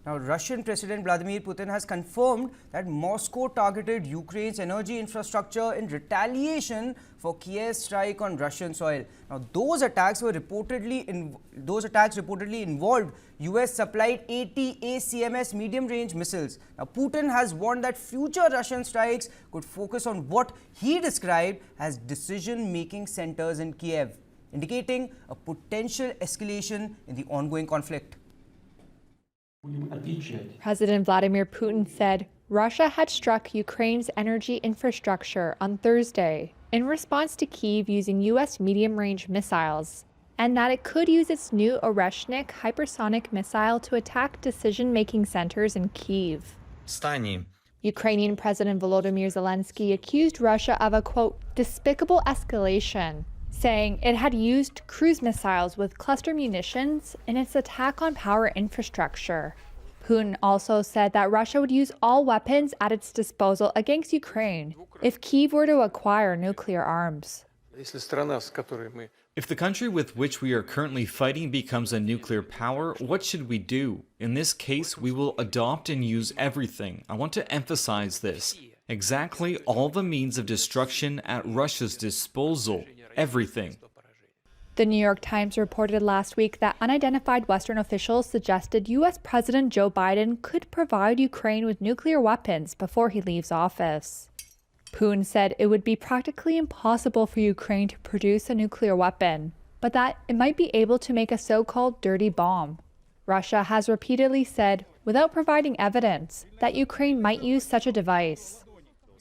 Now, Russian President Vladimir Putin has confirmed that Moscow targeted Ukraine's energy infrastructure in retaliation for Kyiv's strike on Russian soil. Now, those attacks reportedly involved US-supplied ATACMS medium-range missiles. Now, Putin has warned that future Russian strikes could focus on what he described as decision-making centers in Kyiv, indicating a potential escalation in the ongoing conflict. President Vladimir Putin said Russia had struck Ukraine's energy infrastructure on Thursday in response to Kyiv using U.S. medium-range missiles, and that it could use its new Oreshnik hypersonic missile to attack decision-making centers in Kyiv. Ukrainian President Volodymyr Zelensky accused Russia of a, quote, despicable escalation, saying it had used cruise missiles with cluster munitions in its attack on power infrastructure. Putin also said that Russia would use all weapons at its disposal against Ukraine if Kyiv were to acquire nuclear arms. If the country with which we are currently fighting becomes a nuclear power, what should we do? In this case, we will adopt and use everything. I want to emphasize this. Exactly all the means of destruction at Russia's disposal. Everything. The New York Times reported last week that unidentified Western officials suggested U.S. President Joe Biden could provide Ukraine with nuclear weapons before he leaves office. Putin said it would be practically impossible for Ukraine to produce a nuclear weapon, but that it might be able to make a so-called dirty bomb. Russia has repeatedly said, without providing evidence, that Ukraine might use such a device.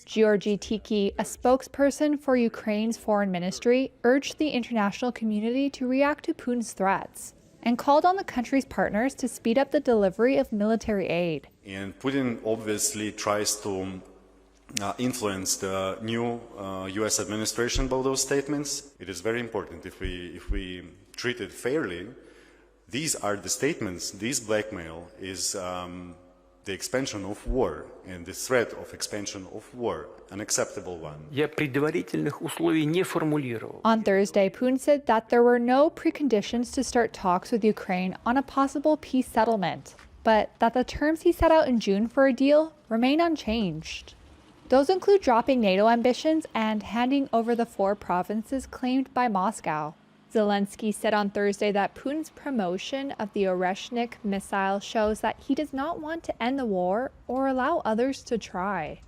Georgy Tiki, a spokesperson for Ukraine's foreign ministry, urged the international community to react to Putin's threats and called on the country's partners to speed up the delivery of military aid. And Putin obviously tries to influence the new US administration about those statements. It is very important if we treat it fairly. These are the statements. This blackmail is the expansion of war and the threat of expansion of war, an acceptable one. On Thursday, Putin said that there were no preconditions to start talks with Ukraine on a possible peace settlement, but that the terms he set out in June for a deal remain unchanged. Those include dropping NATO ambitions and handing over the 4 provinces claimed by Moscow. Zelensky said on Thursday that Putin's promotion of the Oreshnik missile shows that he does not want to end the war or allow others to try.